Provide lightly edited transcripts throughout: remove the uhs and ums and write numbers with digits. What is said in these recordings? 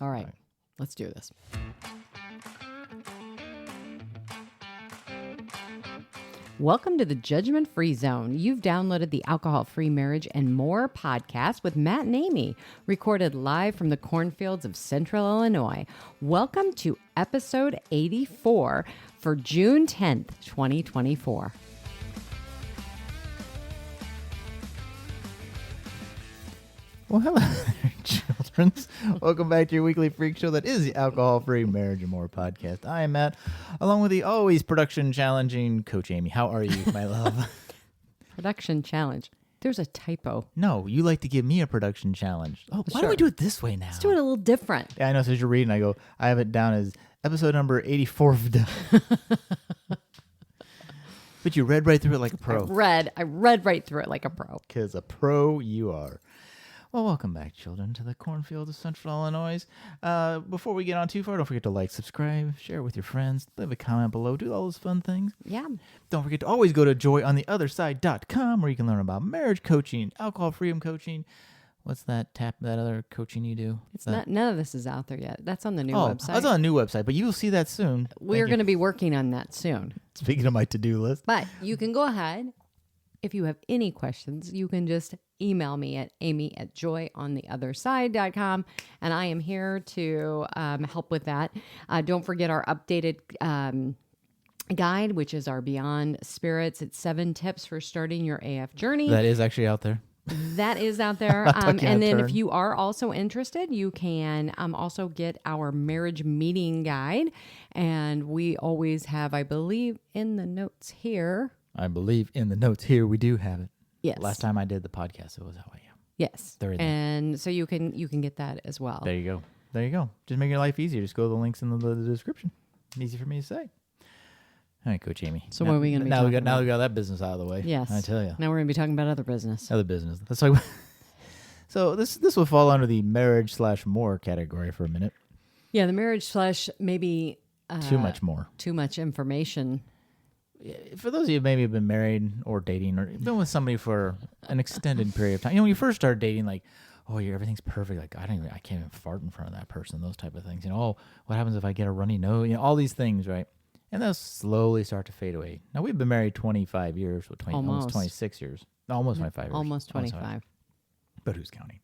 All right. Let's do this. Welcome to the Judgment Free Zone. You've downloaded the Alcohol Free Marriage and More podcast with Matt and Amy, recorded live from the cornfields of Central Illinois. Welcome to episode 84 for June 10th, 2024. Well, hello there, children. Welcome back to your weekly freak show that is the Alcohol Free Marriage and More podcast. I am Matt, along with the always production challenging Coach Amy. How are you, my love? Production challenge. There's a typo. No, you like to give me a production challenge. Oh, why don't we do it this way now? Let's do it a little different. Yeah, I know. So as you're reading, I have it down as episode number 84. But you read right through it like a pro. I read right through it like a pro. Because a pro you are. Well, welcome back, children, to the cornfield of Central Illinois. Before we get on too far, don't forget to like, subscribe, share with your friends, leave a comment below, do all those fun things. Yeah. Don't forget to always go to joyontheotherside.com where you can learn about marriage coaching, alcohol freedom coaching. What's that other coaching you do? It's not. None of this is out there yet. That's on the new website. That's on a new website, but you will see that soon. We're going to be working on that soon. Speaking of my to-do list. But you can go ahead. If you have any questions, you can just email me at amy@joyontheotherside.com, and I am here to help with that. Don't forget our updated guide, which is our Beyond Spirits. It's 7 tips for starting your AF journey. That is actually out there. That is out there. And then if you are also interested, you can also get our marriage meeting guide. And we always have, I believe, in the notes here. I believe in the notes here we do have it. Yes. Last time I did the podcast, it was that way. Yeah. Yes. And so you can get that as well. There you go. Just make your life easier. Just go to the links in the description. Easy for me to say. All right, Coach Amy. So what are we going to be talking about? Now we got that business out of the way. Yes. I tell you. Now we're going to be talking about other business. Let's talk. So this will fall under the marriage/more category for a minute. Yeah, the marriage / maybe too much more. Too much information. For those of you who maybe have been married or dating or been with somebody for an extended period of time, when you first start dating, like, oh, everything's perfect. Like, I can't even fart in front of that person. Those type of things. Oh, what happens if I get a runny nose? All these things, right? And they'll slowly start to fade away. Now we've been married 25 years, almost 26 years, almost 25 years, almost 25. But who's counting?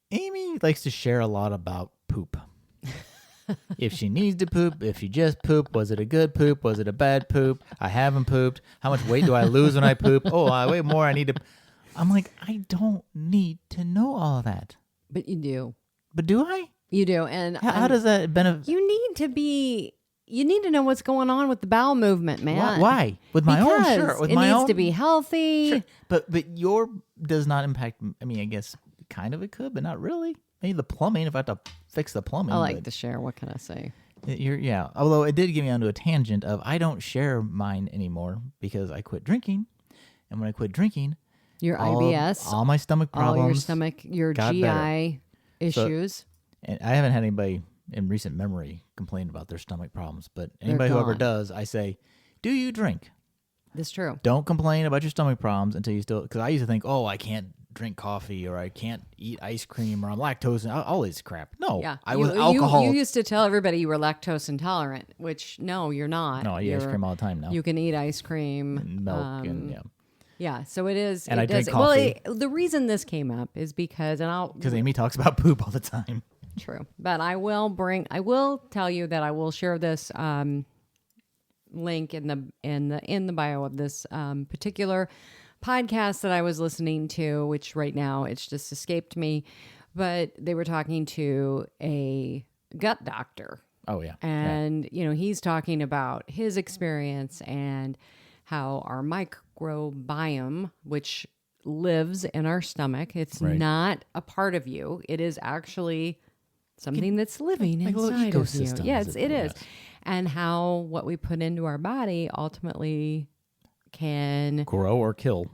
Amy likes to share a lot about poop. If she needs to poop, if she just pooped, was it a good poop? Was it a bad poop? I haven't pooped. How much weight do I lose when I poop? Oh, I weigh more. I need to. I'm like, I don't need to know all that. But you do. But do I? You do. And how does that benefit? You need to know what's going on with the bowel movement, man. Why? With my own, sure. With my own, it needs to be healthy. Sure. But your does not impact. I mean, I guess kind of it could, but not really. Maybe the plumbing, if I have to fix the plumbing. I like to share. What can I say? Yeah. Although it did get me onto a tangent of I don't share mine anymore because I quit drinking. And when I quit drinking, your IBS, all my stomach problems, all your stomach, your GI better. Issues. So, and I haven't had anybody in recent memory complain about their stomach problems. But anybody who ever does, I say, do you drink? That's true. Don't complain about your stomach problems until you still, because I used to think, oh, I can't drink coffee or I can't eat ice cream or I'm lactose and all this crap. No, yeah. I was alcohol. You used to tell everybody you were lactose intolerant, which no, you're not. No, I eat ice cream all the time now. You can eat ice cream. And milk and yeah. Yeah, so it is. And I drink coffee. Well, the reason this came up is because, because Amy talks about poop all the time. True, but I will tell you that I will share this link in the bio of this particular podcast that I was listening to, which right now it's just escaped me, but they were talking to a gut doctor. Oh yeah. And he's talking about his experience and how our microbiome, which lives in our stomach, it's not a part of you. It is actually something that's living inside of you. Yes, it is. And how what we put into our body ultimately can grow, kill,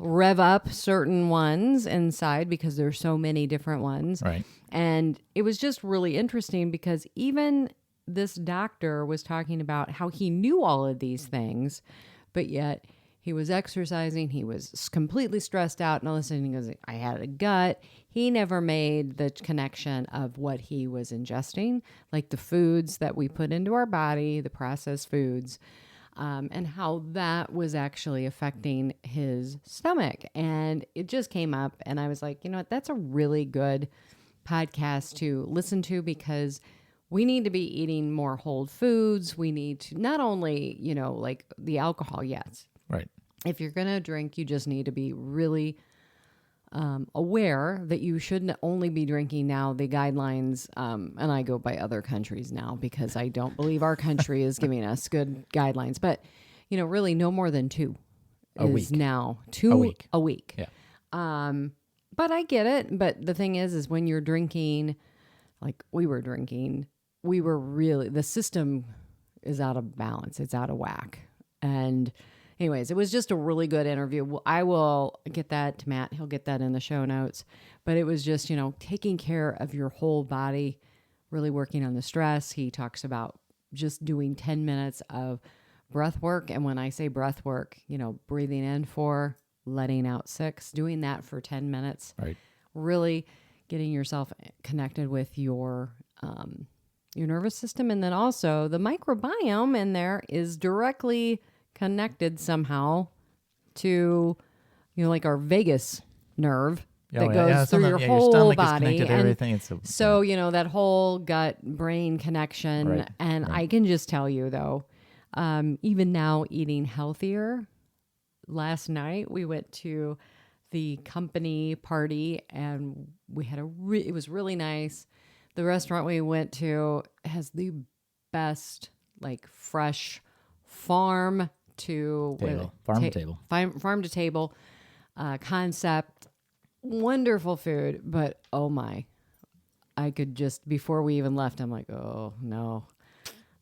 rev up certain ones inside because there's so many different ones. Right. And it was just really interesting because even this doctor was talking about how he knew all of these things, but yet He was exercising. He was completely stressed out. And all of a sudden he goes, I had a gut. He never made the connection of what he was ingesting, like the foods that we put into our body, the processed foods, and how that was actually affecting his stomach. And it just came up. And I was like, you know what? That's a really good podcast to listen to, because we need to be eating more whole foods. We need to not only, like the alcohol, yes. Right. If you're going to drink, you just need to be really aware that you shouldn't only be drinking now the guidelines. And I go by other countries now because I don't believe our country is giving us good guidelines. But, really no more than 2 a is week. now 2 a week. Yeah. But I get it. But the thing is when you're drinking, like we were drinking, the system is out of balance. It's out of whack. And anyways, it was just a really good interview. I will get that to Matt. He'll get that in the show notes. But it was just, taking care of your whole body, really working on the stress. He talks about just doing 10 minutes of breath work. And when I say breath work, breathing in 4, letting out 6, doing that for 10 minutes. Right. Really getting yourself connected with your nervous system. And then also the microbiome in there is directly connected somehow to, like our vagus nerve that goes through your whole body. And everything. So, that whole gut brain connection. Right, and I can just tell you though, even now eating healthier, last night we went to the company party and we had it was really nice. The restaurant we went to has the best, like fresh farm to table concept. Wonderful food, but oh my, I could just, before we even left, I'm like, oh no,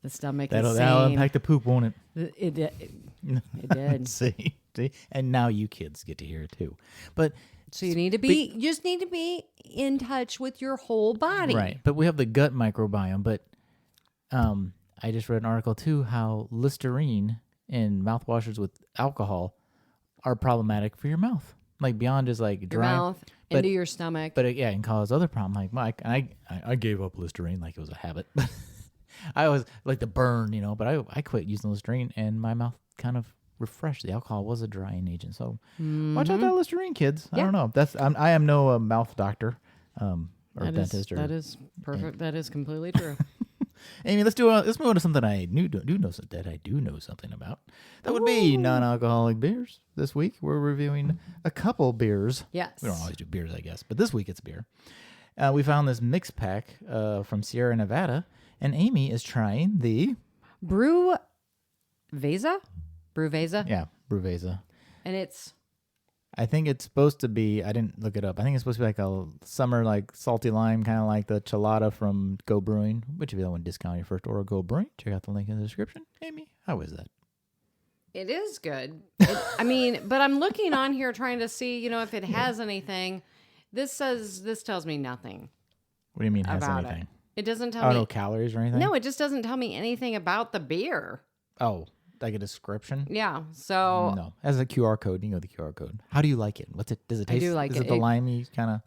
the stomach is that'll impact the poop, won't it? It did. See, and now you kids get to hear it too. But so you need to be, you just need to be in touch with your whole body. Right. But we have the gut microbiome. But I just read an article too how Listerine and mouthwashers with alcohol are problematic for your mouth. Like beyond just like your mouth, into your stomach. But it can cause other problems. Like Mike, I gave up Listerine like it was a habit. I was like the burn, but I quit using Listerine and my mouth kind of refreshed. The alcohol was a drying agent, so watch out that Listerine, kids. I don't know. I am no mouth doctor or dentist. That is perfect. That is completely true. Amy, let's move on to something I do know something about. That would be non-alcoholic beers. This week we're reviewing a couple beers. Yes, we don't always do beers, I guess, but this week it's beer. We found this mix pack from Sierra Nevada, and Amy is trying the Brewveza. Yeah, Brewveza. And I think it's supposed to be, I didn't look it up. I think it's supposed to be like a summer, like salty lime, kind of like the Chelada from Go Brewing, which if you don't want to discount your first order, Go Brewing. Check out the link in the description. Amy, how is that? It is good. But I'm looking on here trying to see, if it has anything. This tells me nothing. What do you mean has about anything? It doesn't tell me. No calories or anything? No, it just doesn't tell me anything about the beer. Oh, like a description? Yeah. So no, as a QR code, you know the QR code. How do you like it? What's it? Does it taste? I do like it. Is it the limey kind of,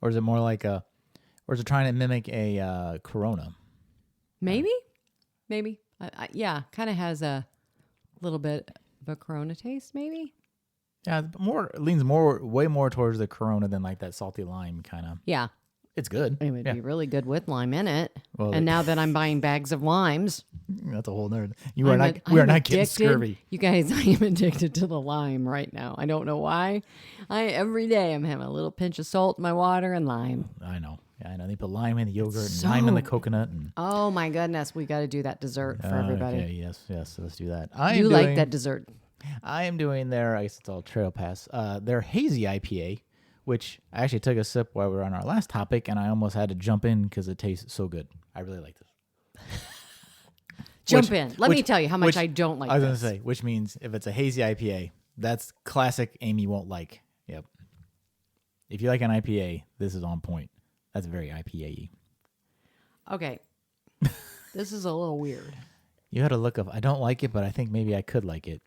or is it more like or is it trying to mimic a Corona? Maybe. Yeah, kind of has a little bit of a Corona taste, maybe. Yeah, leans way more towards the Corona than like that salty lime kind of. Yeah. It's good. It would be really good with lime in it. Well, and now that I'm buying bags of limes, that's a whole nerd. We are not getting scurvy. You guys, I am addicted to the lime right now. I don't know why. Every day I'm having a little pinch of salt in my water and lime. I know. Yeah, I know. They put lime in the yogurt and lime in the coconut. Oh my goodness, we got to do that dessert for everybody. Okay, yes, let's do that. Like that dessert? I am doing I guess it's all Trail Pass. Their hazy IPA, which I actually took a sip while we were on our last topic, and I almost had to jump in because it tastes so good. I really like this. Jump in. Let me tell you how much I don't like this. I was going to say, which means if it's a hazy IPA, that's classic Amy won't like. Yep. If you like an IPA, this is on point. That's very IPA-y. Okay. This is a little weird. You had to look up, I don't like it, but I think maybe I could like it.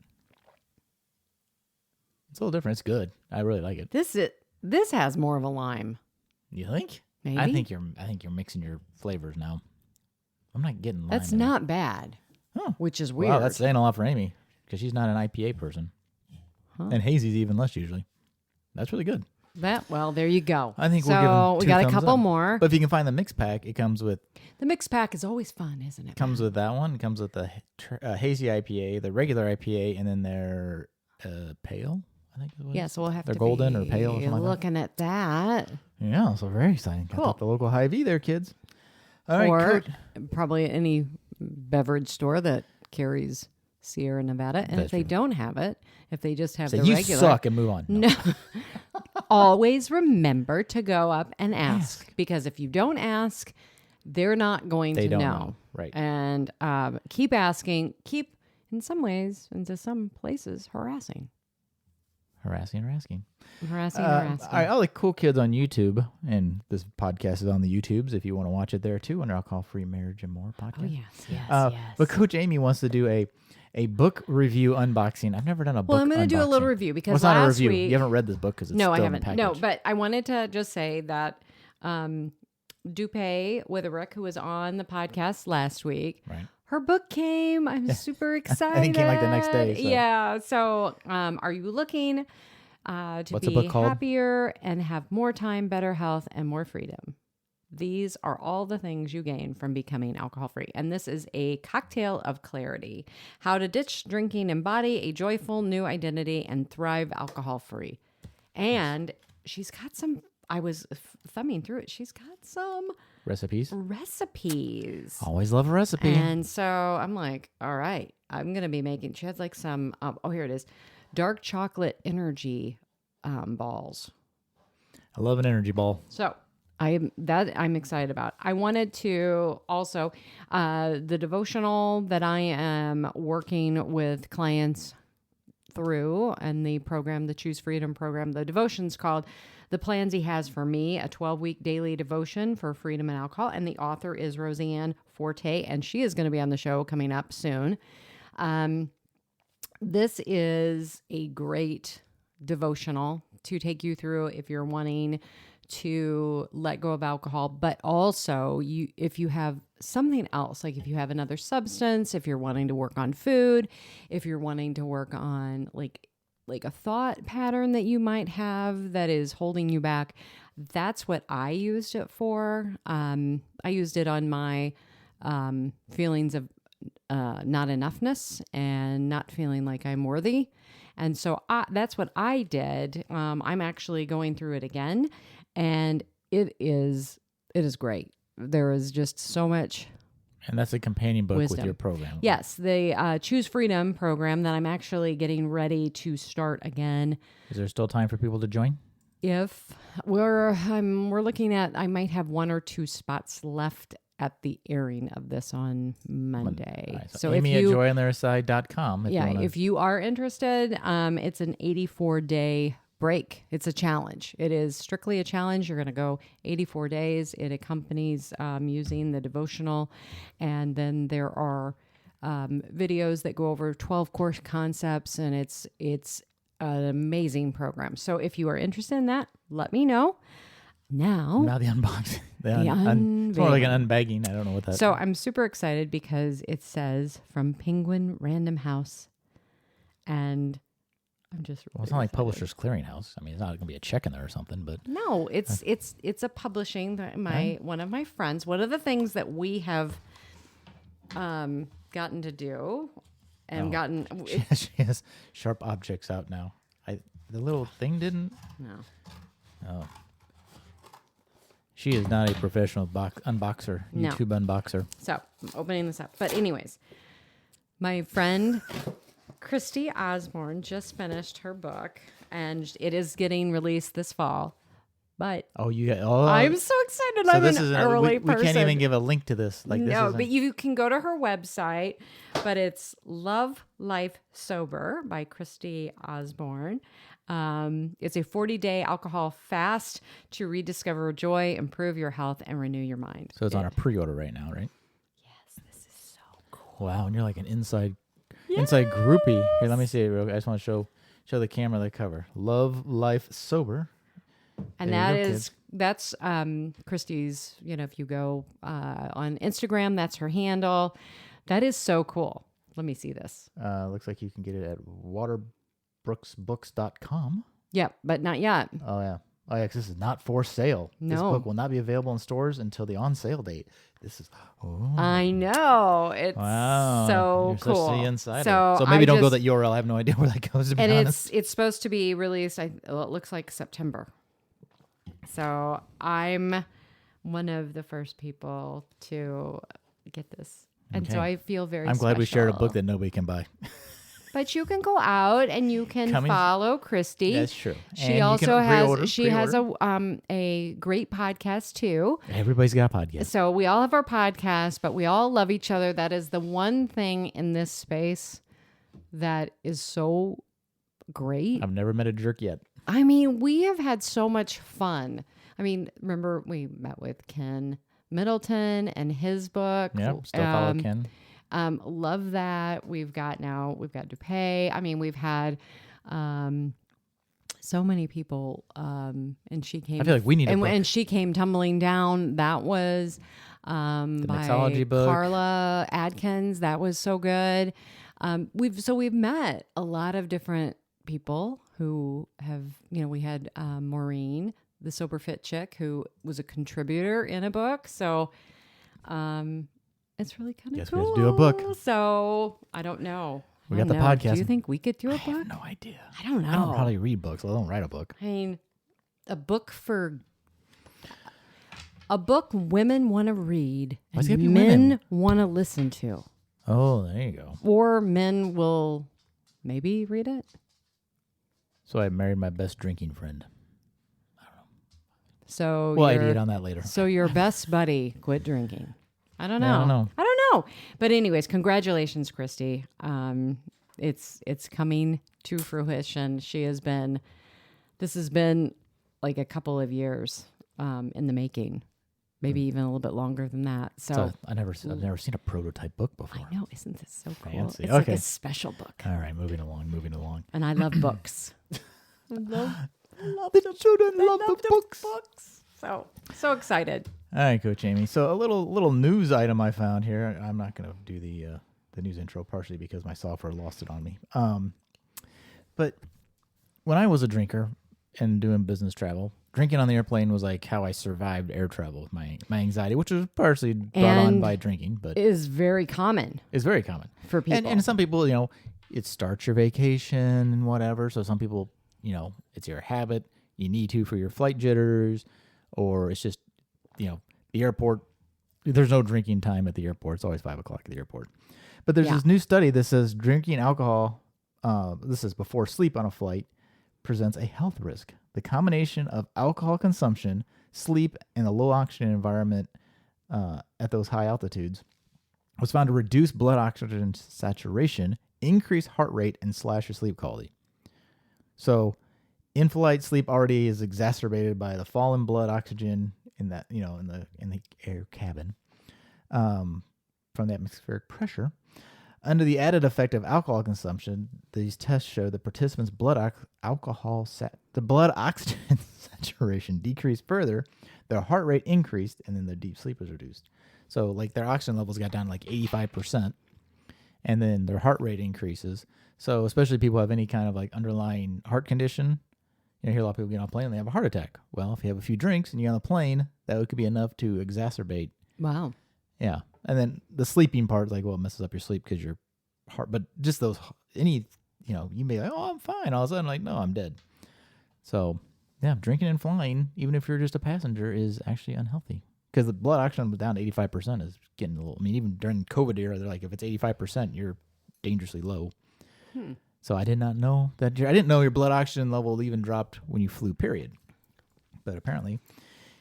It's a little different. It's good. I really like it. This has more of a lime. You think? Maybe. I think you're mixing your flavors now. I'm not getting lime. That's not bad. Huh. Which is weird. Wow, that's saying a lot for Amy because she's not an IPA person. Huh? And hazy's even less usually. That's really good. Well, there you go. I think so we'll give them we 2 got a thumbs couple up. more. But if you can find the mix pack, it comes with The mix pack is always fun, isn't it? comes with that one. It comes with the hazy IPA, the regular IPA, and then their pale. I think. Yeah, so we'll have they're to golden be or pale or something looking at that. Yeah, so very exciting. Cool. Got the local Hy-Vee there, kids. All right, Or Kurt. probably any beverage store that carries Sierra Nevada. And That's if they true. don't have it, if they just have Say, the you regular. suck and move on. No. Always remember to go up and ask. Because if you don't ask, they're not going They to don't know. know. Right. And keep asking. Keep, in some ways, into some places, harassing. Harassing. Harassing. All right, all the cool kids on YouTube, and this podcast is on the YouTubes if you want to watch it there too, under Alcohol-Free Marriage and More podcast. Oh, yes. But Coach Amy wants to do a book review unboxing. I've never done a book Well, I'm going to do a little unboxing. review because Well, it's not a last review. week... You haven't read this book because it's No, I still in the haven't. package. No, but I wanted to just say that Dupe Witherick, who was on the podcast last week, Right. her book came. I'm super excited. I think it came like the next day. So. Yeah. So are you looking to What's the be book called? happier and have more time, better health, and more freedom? These are all the things you gain from becoming alcohol-free. And this is a cocktail of clarity. How to ditch drinking, embody a joyful new identity, and thrive alcohol-free. And she's got some, I was thumbing through it. She's got some Recipes. Always love a recipe. And so I'm like, all right, I'm going to be making, she has like some, here it is. Dark chocolate energy balls. I love an energy ball. So I'm excited about. I wanted to also the devotional that I am working with clients through and the program, the Choose Freedom program. The devotion's called The Plans He Has for Me, a 12-week daily devotion for freedom and alcohol. And the author is Roseanne Forte, and she is going to be on the show coming up soon. This is a great devotional to take you through if you're wanting to let go of alcohol, but also if you have something else, like if you have another substance, if you're wanting to work on food, if you're wanting to work on like a thought pattern that you might have that is holding you back. That's what I used it for. I used it on my feelings of not enoughness and not feeling like I'm worthy. And so that's what I did. I'm actually going through it again, and it is great. There is just so much. And that's a companion book wisdom with your program. Yes, the Choose Freedom program that I'm actually getting ready to start again. Is there still time for people to join? If we're looking at, I might have 1 or 2 spots left at the airing of this on Monday. Right, so Amy if you, at joyontheirside.com. if you are interested, it's an 84-day break. It's a challenge. It is strictly a challenge. You're going to go 84 days. It accompanies using the devotional. And then there are videos that go over 12 core concepts, and it's an amazing program. So if you are interested in that, let me know. Now the unboxing. unveiling. It's more like an unbagging. I don't know what that is. So I'm super excited because it says from Penguin Random House. And I'm just Well, it's not like Publishers Clearinghouse. I mean, it's not going to be a check in there or something, but no, it's a publishing that one of my friends. One of the things that we have gotten to do and she has sharp objects out now. The little thing didn't. No. Oh. She is not a professional unboxer, No. YouTube unboxer. So I'm opening this up. But anyways, my friend Christy Osborne just finished her book, and it is getting released this fall. But I'm so excited. So I'm this an is early we person. can't even give a link to this. Like this no, isn't- but you can go to her website. But it's Love Life Sober by Christy Osborne. It's a 40-day alcohol fast to rediscover joy, improve your health, and renew your mind. So it's on a pre-order right now, right? Yes, this is so cool. Wow, and you're like an inside groupie. Here, let me see it real quick. I just want to show. Show the camera the cover. Love Life Sober. And that's Christy's, if you go on Instagram, that's her handle. That is so cool. Let me see this. Looks like you can get it at waterbrooksbooks.com. Yep, but not yet. Oh, yeah. Oh, yeah, 'cause this is not for sale. No. This book will not be available in stores until the on-sale date. This is... Oh. I know. It's so You're cool. Such the insider. So maybe don't go that URL. I have no idea where that goes, to be honest. It's supposed to be released, it looks like September. So I'm one of the first people to get this. And so I feel very I'm glad we shared a special. book that nobody can buy. But you can go out and you can follow Christy. That's true. She also has a great podcast too. Everybody's got a podcast. So we all have our podcast, but we all love each other. That is the one thing in this space that is so great. I've never met a jerk yet. I mean, we have had so much fun. I mean, remember we met with Ken Middleton and his book. Yep, still follow Ken. Love that. We've got DuPay. I mean, we've had so many people, and she came. I feel like we need a book. And she came tumbling down. That was the by mixology book. Carla Adkins. That was so good. We've met a lot of different people who have, we had Maureen, the Sober Fit chick, who was a contributor in a book. So, it's really kind of cool. We have to do a book. So I don't know. We got the podcast. Do you think we could do a book? I have no idea. I don't know. I don't probably read books. I don't write a book. I mean, a book women want to read and men want to listen to. Oh, there you go. Or men will maybe read it. So I married my best drinking friend. I don't know. So we'll ideate on that later. So your best buddy quit drinking. I don't know. Yeah, I don't know. But anyways, congratulations, Christy. It's coming to fruition. This has been like a couple of years in the making. Maybe even a little bit longer than that. So I've never seen a prototype book before. I know, isn't this so cool? Fancy. It's like a special book. All right, moving along. And I love books. I love the books. So excited. All right, Coach Amy. So a little news item I found here. I'm not going to do the news intro, partially because my software lost it on me. But when I was a drinker and doing business travel, drinking on the airplane was like how I survived air travel with my anxiety, which was partially brought on by drinking, but it is very common. It's very common for people. And some people, it starts your vacation and whatever. So some people, it's your habit. You need to for your flight jitters, or it's just, the airport. There's no drinking time at the airport. It's always 5:00 at the airport. But there's this new study that says drinking alcohol, this is before sleep on a flight, presents a health risk. The combination of alcohol consumption, sleep, and a low oxygen environment at those high altitudes was found to reduce blood oxygen saturation, increase heart rate, and slash your sleep quality. So in-flight sleep already is exacerbated by the fall in blood oxygen in that, in the air cabin from the atmospheric pressure. Under the added effect of alcohol consumption, these tests show the participants' blood oxygen saturation decreased further, their heart rate increased, and then their deep sleep was reduced. So, like, their oxygen levels got down to like 85%, and then their heart rate increases. So, especially people who have any kind of like underlying heart condition, you hear a lot of people get on a plane and they have a heart attack. Well, if you have a few drinks and you're on the plane, that could be enough to exacerbate. Wow. Yeah. And then the sleeping part, like, well, it messes up your sleep because your heart, but just those, you may be like, oh, I'm fine. All of a sudden, like, no, I'm dead. So, yeah, drinking and flying, even if you're just a passenger, is actually unhealthy. Because the blood oxygen down to 85% is getting a little, even during COVID era, they're like, if it's 85%, you're dangerously low. So I did not know that. I didn't know your blood oxygen level even dropped when you flew, period. But apparently,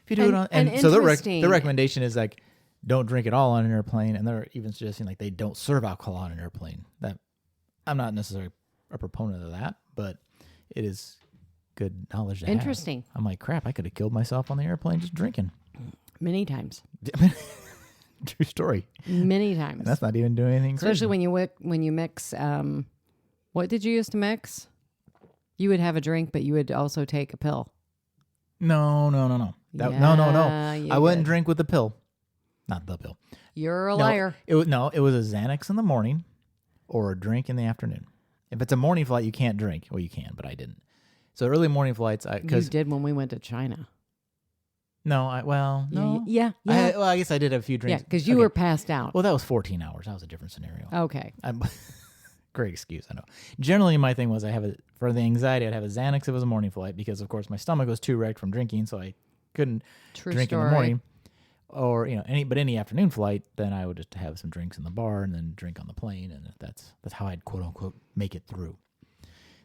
if you do it on, and so the recommendation is like, don't drink at all on an airplane, and they're even suggesting like they don't serve alcohol on an airplane. That I'm not necessarily a proponent of that, but it is good knowledge to Interesting. have. I'm like, crap, I could have killed myself on the airplane just drinking. Many times. True story. Many times. And that's not even doing anything especially crazy. when you mix what did you use to mix? You would have a drink, but you would also take a pill. No. No. I wouldn't drink with the pill. Not the pill. You're a liar. It was a Xanax in the morning or a drink in the afternoon. If it's a morning flight, you can't drink. Well, you can, but I didn't. So early morning flights, you did when we went to China. No, no. Yeah. I guess I did have a few drinks. Yeah, because you were passed out. Well, that was 14 hours. That was a different scenario. Okay. Great excuse, I know. Generally, my thing was for the anxiety, I'd have a Xanax if it was a morning flight because, of course, my stomach was too wrecked from drinking, so I couldn't drink in the morning. Or any afternoon flight, then I would just have some drinks in the bar and then drink on the plane, and that's how I'd quote unquote make it through.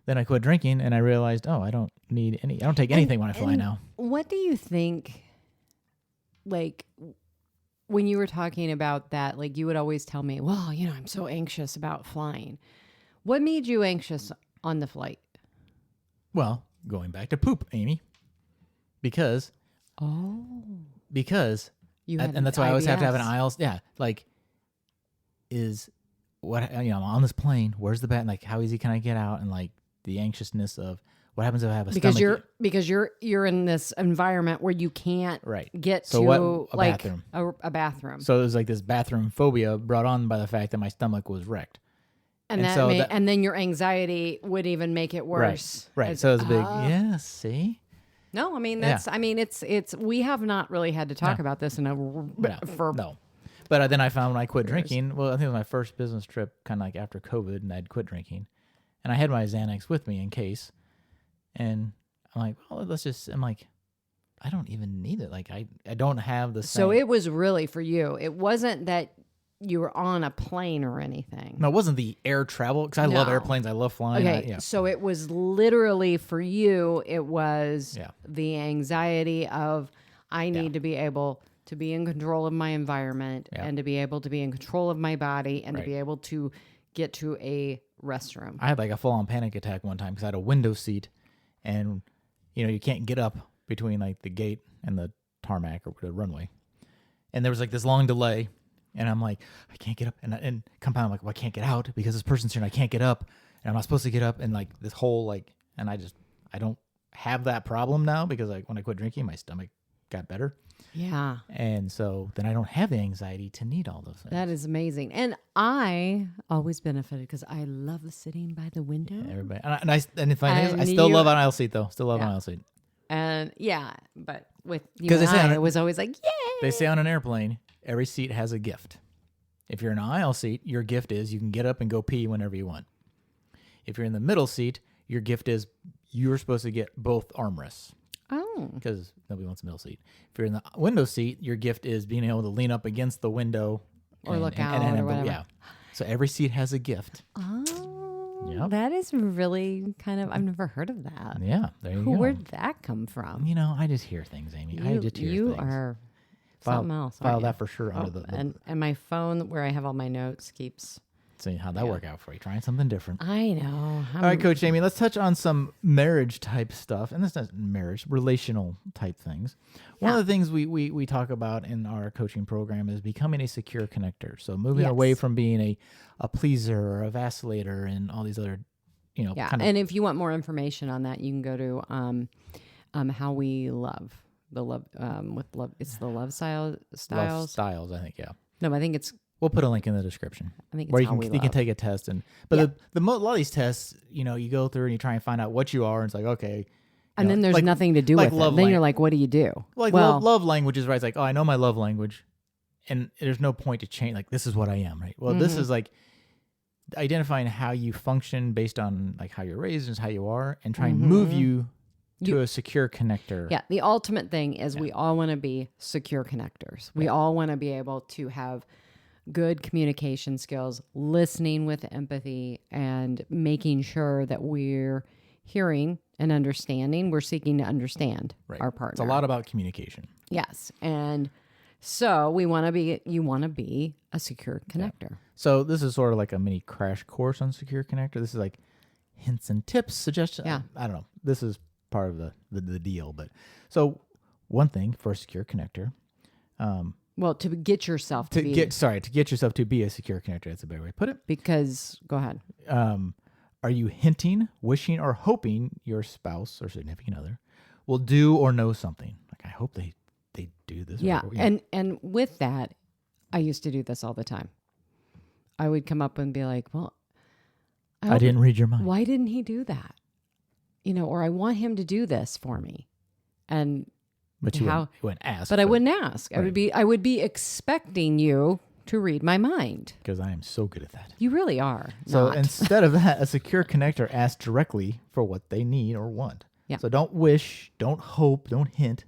Then I quit drinking, and I realized, I don't take anything when I fly now. What do you think? Like, when you were talking about that, like you would always tell me, well, I'm so anxious about flying. What made you anxious on the flight? Well, going back to poop, Amy. Because you had and that's why I always have to have an aisle. Yeah, like is what I'm on this plane. Where's the bathroom? Like, how easy can I get out? And like the anxiousness of what happens if I have a stomach? Because you're in this environment where you can't get to a bathroom. A bathroom. So there's like this bathroom phobia brought on by the fact that my stomach was wrecked. And then your anxiety would even make it worse. Right. So it's big. See? No, I mean it's we have not really had to talk about this in no. But then I found when I quit drinking, well, I think it was my first business trip, kind of like after COVID, and I'd quit drinking, and I had my Xanax with me in case, and I'm like, well, I'm like, I don't even need it. Like I don't have the. So it was really for you. It wasn't that you were on a plane or anything. No, it wasn't the air travel, because I love airplanes. I love flying. Okay, so it was literally for you, it was the anxiety of, I need to be able to be in control of my environment and to be able to be in control of my body and to be able to get to a restroom. I had like a full-on panic attack one time because I had a window seat, and you can't get up between like the gate and the tarmac or the runway. And there was like this long delay. And I'm like, I can't get up. And compound, I'm like, well, I can't get out because this person's here and I can't get up. And I'm not supposed to get up. And like this whole and I don't have that problem now because like when I quit drinking, my stomach got better. Yeah. And so then I don't have the anxiety to need all those things. That is amazing. And I always benefited because I love sitting by the window. Yeah, everybody. And the funny thing is, I still love an aisle seat though. Still love an aisle seat. And but with you and it was always like, yay. They say on an airplane, every seat has a gift. If you're in an aisle seat, your gift is you can get up and go pee whenever you want. If you're in the middle seat, your gift is you're supposed to get both armrests. Oh. Because nobody wants a middle seat. If you're in the window seat, your gift is being able to lean up against the window. Or look out or whatever. Yeah. So every seat has a gift. Oh. Yep. That is really kind of, I've never heard of that. Yeah. There you go. Where'd that come from? I just hear things, Amy. I just hear things. You are... something else. File that for sure under the and my phone where I have all my notes keeps. See how'd that work out for you? Trying something different. I know. All right, Coach Amy, let's touch on some marriage type stuff, and this is not marriage, relational type things. One of the things we talk about in our coaching program is becoming a secure connector. So moving away from being a pleaser or a vacillator and all these other, And if you want more information on that, you can go to How We Love. The love with love, it's the love styles. Love styles, I think. Yeah. No, I think it's. We'll put a link in the description. I think it's where you can take a test a lot of these tests, you go through and you try and find out what you are, and it's like okay. And then there's nothing to do with it. Then you're like, what do you do? Love languages, right? It's like, oh, I know my love language, and there's no point to change. Like this is what I am, right? Well, this is like identifying how you function based on like how you're raised and how you are, and try and move you to a secure connector. Yeah, the ultimate thing is we all want to be secure connectors. We all want to be able to have good communication skills, listening with empathy, and making sure that we're hearing and understanding. We're seeking to understand our partner. It's a lot about communication. Yes, and so you want to be a secure connector. Yeah. So this is sort of like a mini crash course on secure connector. This is like hints and tips, suggestions. Yeah. I don't know. This is part of the deal, but so one thing for a secure connector, to get yourself to get yourself to be a secure connector, that's a better way to put it. Because go ahead. Are you hinting, wishing, or hoping your spouse or significant other will do or know something? Like, I hope they do this. Yeah. And with that, I used to do this all the time. I would come up and be like, well, I didn't read your mind. Why didn't he do that? Or I want him to do this for me. But you wouldn't ask. But I wouldn't ask. Right. I would be expecting you to read my mind. Because I am so good at that. You really are. So instead of that, a secure connector asks directly for what they need or want. Yeah. So don't wish, don't hope, don't hint.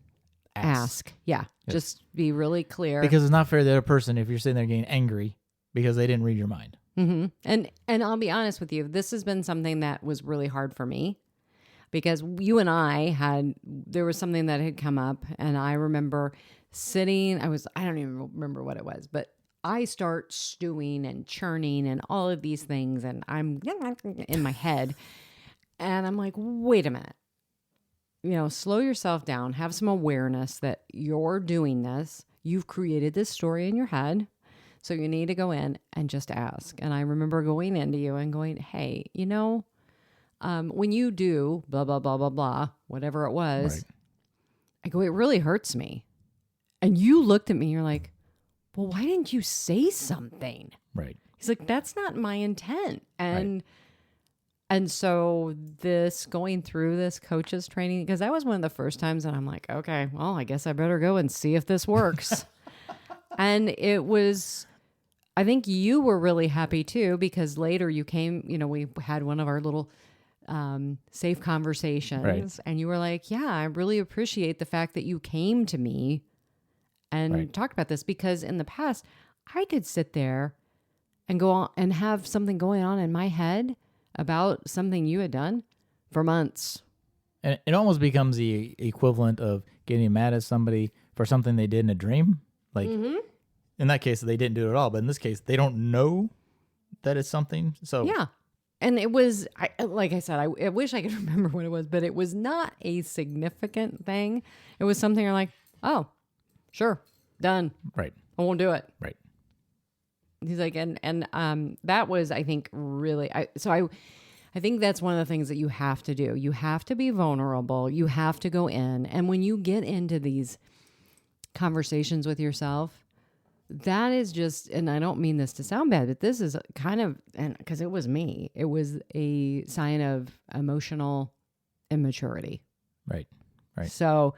Ask. Yeah. Yes. Just be really clear. Because it's not fair to the other person if you're sitting there getting angry because they didn't read your mind. Mm-hmm. And I'll be honest with you, this has been something that was really hard for me. Because you and there was something that had come up, and I remember sitting, I don't even remember what it was, but I start stewing and churning and all of these things, and I'm in my head, and I'm like, wait a minute, slow yourself down, have some awareness that you're doing this, you've created this story in your head, so you need to go in and just ask. And I remember going into you and going, hey, when you do blah, blah, blah, blah, blah, whatever it was, right. I go, it really hurts me. And you looked at me, you're like, well, why didn't you say something? Right. He's like, that's not my intent. And so going through this coaches training, because that was one of the first times that I'm like, okay, well, I guess I better go and see if this works. And it was, I think you were really happy too, because later you came, we had one of our little safe conversations, right. And you were like, yeah, I really appreciate the fact that you came to me and talked about this, because in the past I could sit there and go on and have something going on in my head about something you had done for months. And it almost becomes the equivalent of getting mad at somebody for something they did in a dream. Like in that case, they didn't do it at all, but in this case, they don't know that it's something. So yeah. And it was, like I said, I wish I could remember what it was, but it was not a significant thing. It was something you're like, oh, sure, done. Right. I won't do it. Right. He's like, and that was, I think, really, I think that's one of the things that you have to do. You have to be vulnerable. You have to go in. And when you get into these conversations with yourself, that is just, and I don't mean this to sound bad, but this is kind of, and because it was me, it was a sign of emotional immaturity. Right. Right. So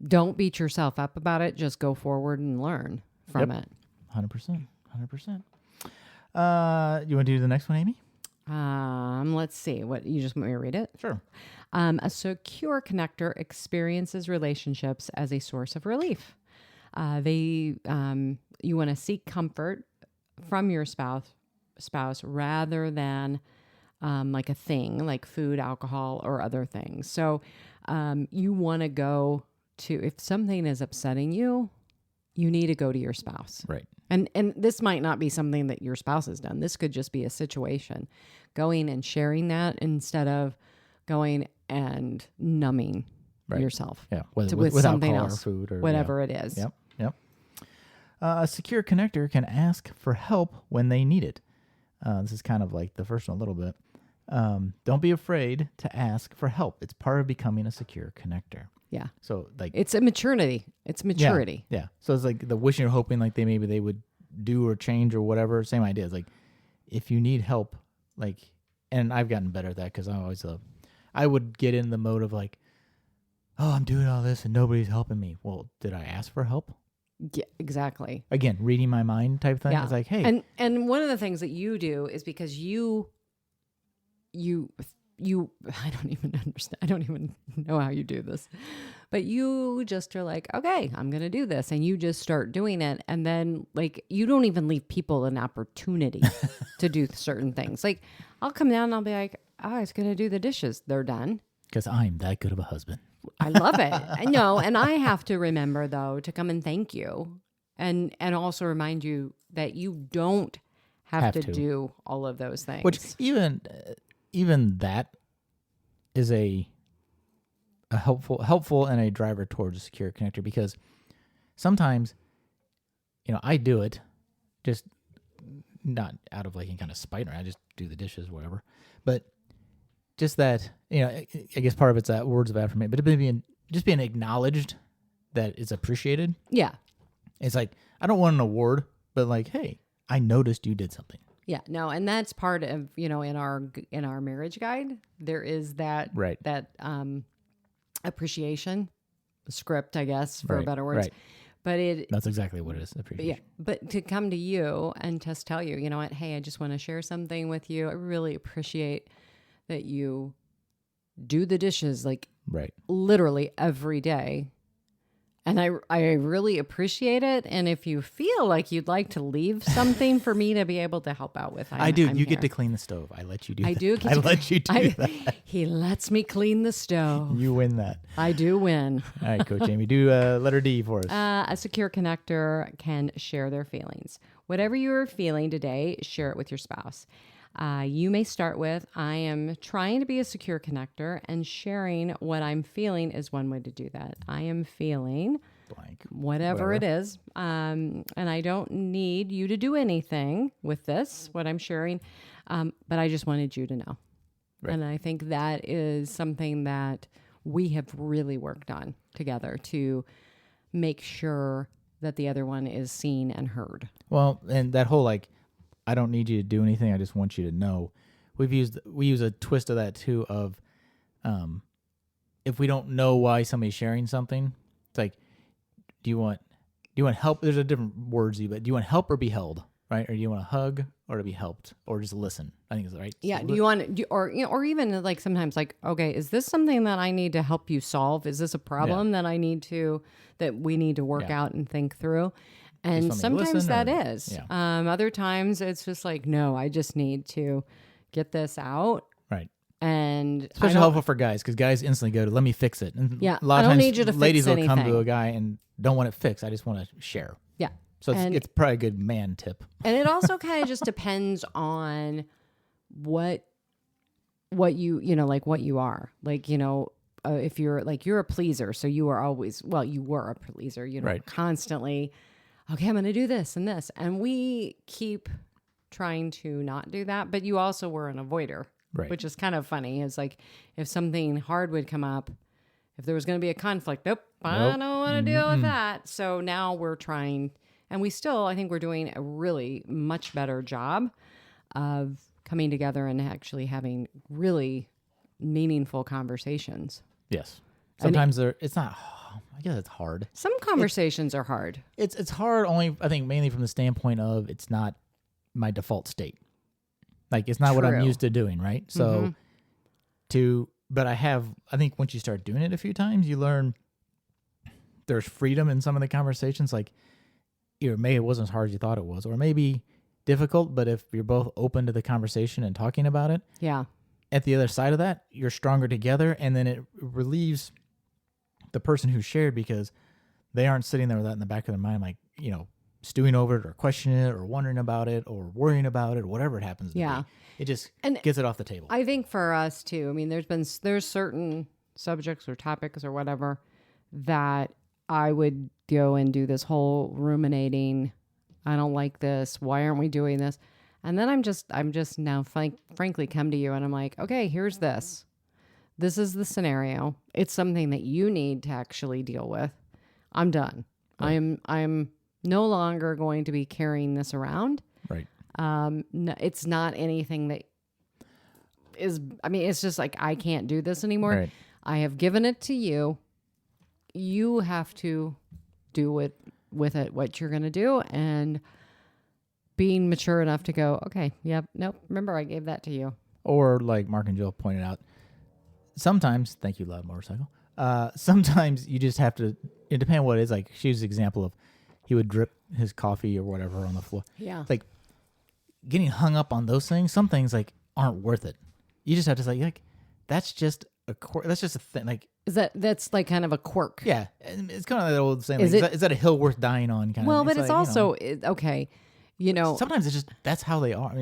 don't beat yourself up about it. Just go forward and learn from it. 100%. 100%. You want to do the next one, Amy? Let's see. What, you just want me to read it? Sure. A secure connector experiences relationships as a source of relief. You want to seek comfort from your spouse rather than like a thing like food, alcohol, or other things. So you want to go to, if something is upsetting you, you need to go to your spouse. Right. And this might not be something that your spouse has done. This could just be a situation. Going and sharing that instead of going and numbing yourself. Yeah. With something else, or food, or whatever it is. Yep. A secure connector can ask for help when they need it. This is kind of like the first one a little bit. Don't be afraid to ask for help. It's part of becoming a secure connector. Yeah. So like it's a maturity. It's maturity. Yeah. So it's like the wishing or hoping like maybe they would do or change or whatever. Same idea. It's like if you need help, like, and I've gotten better at that because I would get in the mode of like, oh, I'm doing all this and nobody's helping me. Well, did I ask for help? Yeah, exactly. Again, reading my mind type thing. Yeah. It's like, hey. And one of the things that you do is because you I don't even understand. I don't even know how you do this. But you just are like, okay, I'm going to do this. And you just start doing it. And then like, you don't even leave people an opportunity to do certain things. Like I'll come down and I'll be like, oh, I was going to do the dishes. They're done. Because I'm that good of a husband. I love it. I know. And I have to remember though, to come and thank you and also remind you that you don't have to do all of those things. Which even that is a helpful and a driver towards a secure connector, because sometimes, I do it just not out of like any kind of spite, or I just do the dishes, whatever. But just that, I guess part of it's that words of affirmation, but just being acknowledged that it's appreciated. Yeah. It's like, I don't want an award, but like, hey, I noticed you did something. Yeah, no, and that's part of, in our marriage guide, there is that appreciation script, I guess, for better words. Right. But that's exactly what it is. Appreciation. Yeah, but to come to you and just tell you, you know what, hey, I just want to share something with you. I really appreciate that you do the dishes like literally every day. And I really appreciate it. And if you feel like you'd like to leave something for me to be able to help out with, I do. You get to clean the stove. I let you do that. I do. I let you do that. He lets me clean the stove. You win that. I do win. All right, Coach Amy, do letter D for us. A secure connector can share their feelings. Whatever you are feeling today, share it with your spouse. You may start with, I am trying to be a secure connector, and sharing what I'm feeling is one way to do that. I am feeling blank, whatever it is. And I don't need you to do anything with this, what I'm sharing. But I just wanted you to know. Right. And I think that is something that we have really worked on together to make sure that the other one is seen and heard. Well, and that whole I don't need you to do anything. I just want you to know. We use a twist of that too. Of, if we don't know why somebody's sharing something, it's like, do you want help? There's a different words, but do you want help or be held, right? Or do you want a hug or to be helped or just listen? I think it's right. Yeah. Do you want or even like sometimes okay, is this something that I need to help you solve? Is this a problem that we need to work out and think through? And sometimes that is. Yeah. Other times it's just like, no, I just need to get this out. Right. And especially helpful for guys, because guys instantly go to, let me fix it. And a lot of times need you to ladies fix will come to a guy and don't want it fixed. I just want to share. Yeah. So it's probably a good man tip. And it also kind of just depends on what you what you are. If you're a pleaser, so you are always, you were a pleaser, constantly, okay, I'm going to do this and this. And we keep trying to not do that. But you also were an avoider, which is kind of funny. It's like if something hard would come up, if there was going to be a conflict, I don't want to deal with that. So now we're trying, and I think we're doing a really much better job of coming together and actually having really meaningful conversations. Yes. Sometimes it's not, I guess it's hard. Some conversations are hard. It's hard only, I think, mainly from the standpoint of it's not my default state. It's not what I'm used to doing, right? So but I think once you start doing it a few times, you learn there's freedom in some of the conversations. Maybe it wasn't as hard as you thought it was, or maybe difficult, but if you're both open to the conversation and talking about it. Yeah. At the other side of that, you're stronger together, and then it relieves the person who shared, because they aren't sitting there with that in the back of their mind, stewing over it or questioning it or wondering about it or worrying about it or whatever it happens to be. It just gets it off the table. I think for us too, there's certain subjects or topics or whatever that I would go and do this whole ruminating. I don't like this. Why aren't we doing this? And then I'm just now frankly come to you and I'm like, okay, here's this. This is the scenario. It's something that you need to actually deal with. I'm done. Right. I'm no longer going to be carrying this around. Right. No, it's not anything that is, it's just I can't do this anymore. Right. I have given it to you. You have to do with it what you're going to do, and being mature enough to go, okay, yep, nope, remember I gave that to you. Or like Mark and Jill pointed out, sometimes, thank you, Loud Motorcycle, sometimes you just have to, it depends on what it is. She used the example of he would drip his coffee or whatever on the floor. Yeah. Getting hung up on those things, some things aren't worth it. You just have to say, that's just a quirk. That's just a thing. That's kind of a quirk. Yeah. It's kind of that old saying. Is that a hill worth dying on? Kind well, of. But it's also, okay. Sometimes it's just, that's how they are.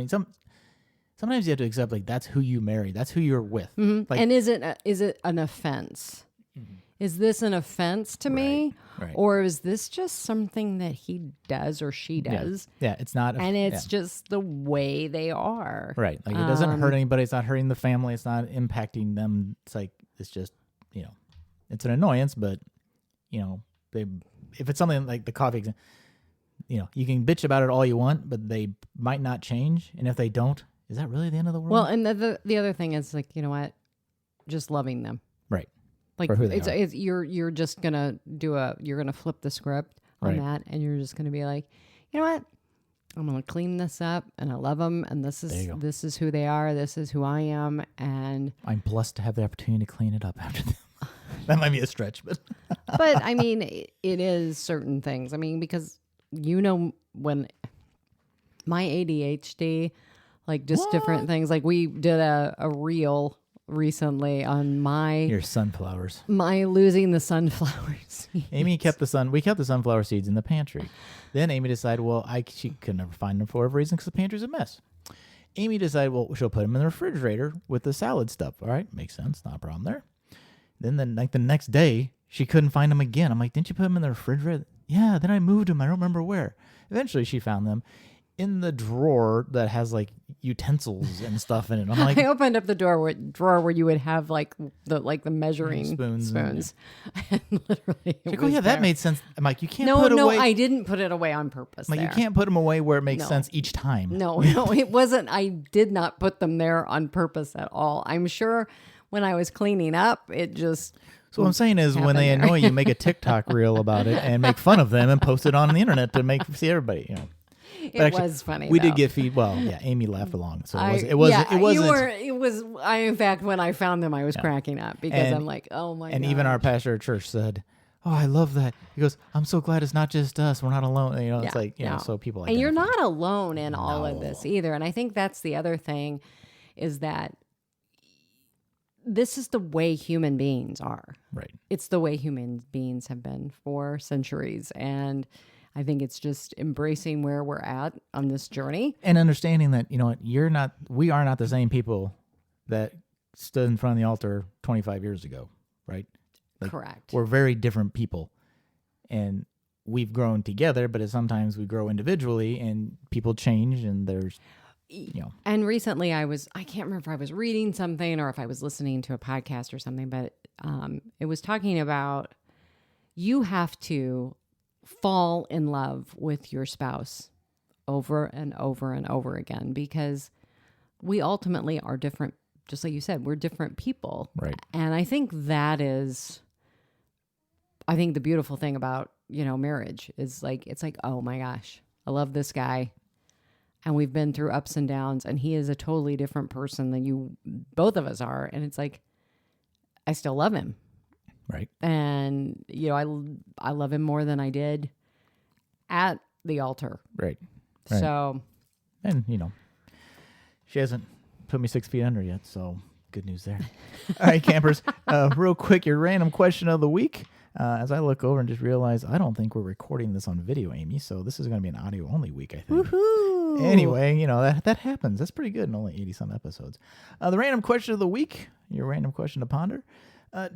Sometimes you have to accept that's who you marry. That's who you're with. Mm-hmm. And is it an offense? Mm-hmm. is this an offense to me? Right. Or is this just something that he does or she does? Yeah, it's not. And it's just the way they are. Right. Like, it doesn't hurt anybody. It's not hurting the family. It's not impacting them. It's like, it's just, it's an annoyance, but, if it's something like the coffee, you can bitch about it all you want, but they might not change. And if they don't, is that really the end of the world? Well, and the other thing is, like, you know what? Just loving them. Right. Like, for who they are. You're just gonna you're gonna flip the script on that, and you're just gonna be like, you know what? I'm gonna clean this up, and I love them, and this is who they are. This is who I am, and I'm blessed to have the opportunity to clean it up after them. That might be a stretch, but but I mean, it is certain things. I mean, because when my ADHD, like just different things. Like, we did a reel recently on your sunflowers. My losing the sunflower seeds. Amy kept we kept the sunflower seeds in the pantry. Then Amy decided, she could never find them for whatever reason because the pantry's a mess. Amy decided, she'll put them in the refrigerator with the salad stuff. All right, makes sense, not a problem there. Then the next day, she couldn't find them again. I'm like, didn't you put them in the refrigerator? Yeah, then I moved them. I don't remember where. Eventually, she found them in the drawer that has like utensils and stuff in it. I'm like, I opened up the drawer where you would have like the measuring spoons. And literally, that made sense. I'm like, you can't put away. No, I didn't put it away on purpose. Like, you can't put them away where it makes sense each time. No, it wasn't. I did not put them there on purpose at all. I'm sure when I was cleaning up, it just. So what I'm saying is, when they annoy you, make a TikTok reel about it and make fun of them and post it on the internet to see everybody. It was funny. We did get feed. Well, yeah, Amy laughed along, so it wasn't. In fact, when I found them, I was cracking up because I'm like, oh my god. And even our pastor at church said, "Oh, I love that." He goes, "I'm so glad it's not just us. We're not alone." It's like, so people. And you're not alone in all of this either. And I think that's the other thing, is that this is the way human beings are. Right. It's the way human beings have been for centuries, and I think it's just embracing where we're at on this journey. And understanding that, we are not the same people that stood in front of the altar 25 years ago, right? Like, correct. We're very different people. And we've grown together, but sometimes we grow individually and people change, and there's, And recently I can't remember if I was reading something or if I was listening to a podcast or something, but it was talking about you have to fall in love with your spouse over and over and over again, because we ultimately are different. Just like you said, we're different people. Right. And I think that is, the beautiful thing about, marriage is like, it's like, oh my gosh, I love this guy. And we've been through ups and downs, and he is a totally different person than both of us are. And it's like, I still love him. Right. And, I love him more than I did at the altar. Right. So. And, she hasn't put me 6 feet under yet, so good news there. All right, campers, real quick, your random question of the week. As I look over and just realize I don't think we're recording this on video, Amy, so this is going to be an audio-only week, I think. Woohoo! Anyway, that happens. That's pretty good in only 80-some episodes. The random question of the week, your random question to ponder.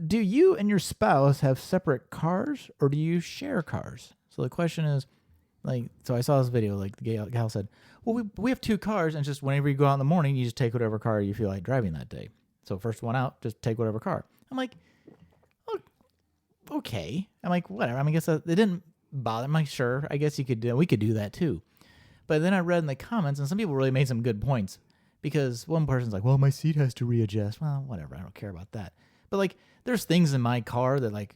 Do you and your spouse have separate cars, or do you share cars? So the question is, so I saw this video, the gal said, well, we have 2 cars, and just whenever you go out in the morning, you just take whatever car you feel like driving that day. So first one out, just take whatever car. I'm like, oh, okay. I'm like, whatever. I guess it didn't bother me. I'm like, sure, I guess we could do that too. But then I read in the comments, and some people really made some good points, because one person's like, well, my seat has to readjust. Well, whatever. I don't care about that. But there's things in my car that like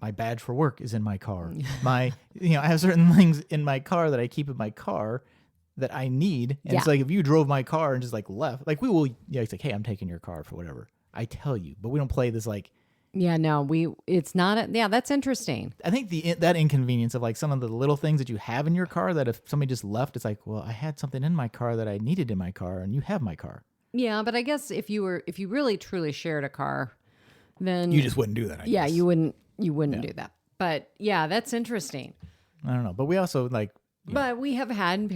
my badge for work is in my car. I have certain things in my car that I keep in my car that I need. And it's like, if you drove my car and just left, we will, it's like, hey, I'm taking your car for whatever. I tell you, but we don't play this Yeah, no, it's not, that's interesting. I think that inconvenience of some of the little things that you have in your car, that if somebody just left, it's like, well, I had something in my car that I needed in my car, and you have my car. Yeah, but I guess if you really truly shared a car, then you just wouldn't do that. I guess. You wouldn't do that. But yeah, that's interesting. I don't know, but we also But we have had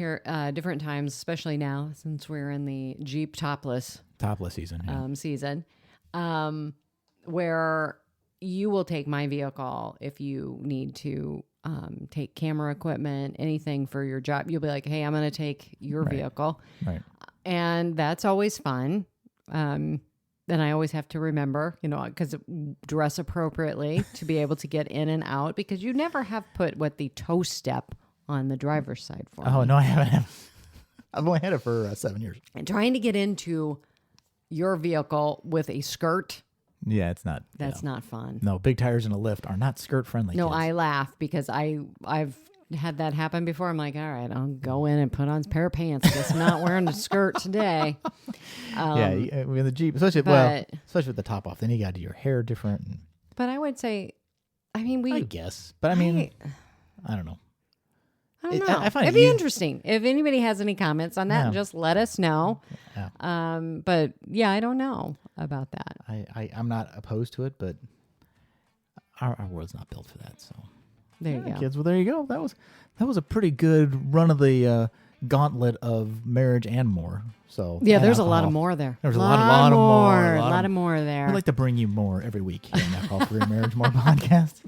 different times, especially now since we're in the Jeep topless season. Where you will take my vehicle if you need to take camera equipment, anything for your job. You'll be like, hey, I'm going to take your vehicle. Right. And that's always fun. Then I always have to remember, because dress appropriately to be able to get in and out, because you never have put the toe step on the driver's side for me. Oh, no, I haven't. I've only had it for 7 years. And trying to get into your vehicle with a skirt, yeah, it's not. that's not fun. No, big tires in a lift are not skirt friendly. No, kids. I laugh because I've had that happen before. I'm like, all right, I'll go in and put on a pair of pants. Guess I'm not wearing a skirt today. In the Jeep, especially with the top off. Then you got your hair different. But I would say, I guess. But I don't know. I don't know. I find It'd be interesting. If anybody has any comments on that, just let us know. Yeah. But yeah, I don't know about that. I'm not opposed to it, but our world's not built for that. So there you go, kids. Well, there you go. That was a pretty good run of the gauntlet of marriage and more. So yeah, there's a lot of more there. There's a lot of more there. We'd like to bring you more every week here in that Alcohol-Free Marriage More podcast.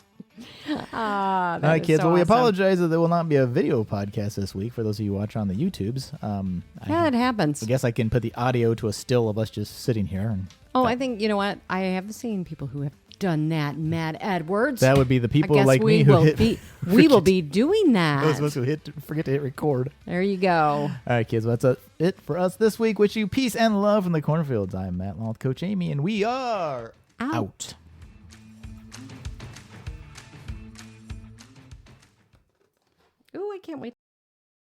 All right, kids. So we awesome. apologize that there will not be a video podcast this week for those of you watching on the YouTubes. It happens. I guess I can put the audio to a still of us just sitting here. I think, you know what? I have seen people who have done that, Matt Edwards. That would be the people like me who we will be doing that. Those of us who forget to hit record. There you go. All right, kids. Well, that's it for us this week. Wish you peace and love from the cornfields. I'm Matt Long with Coach Amy, and we are out. Ooh, I can't wait.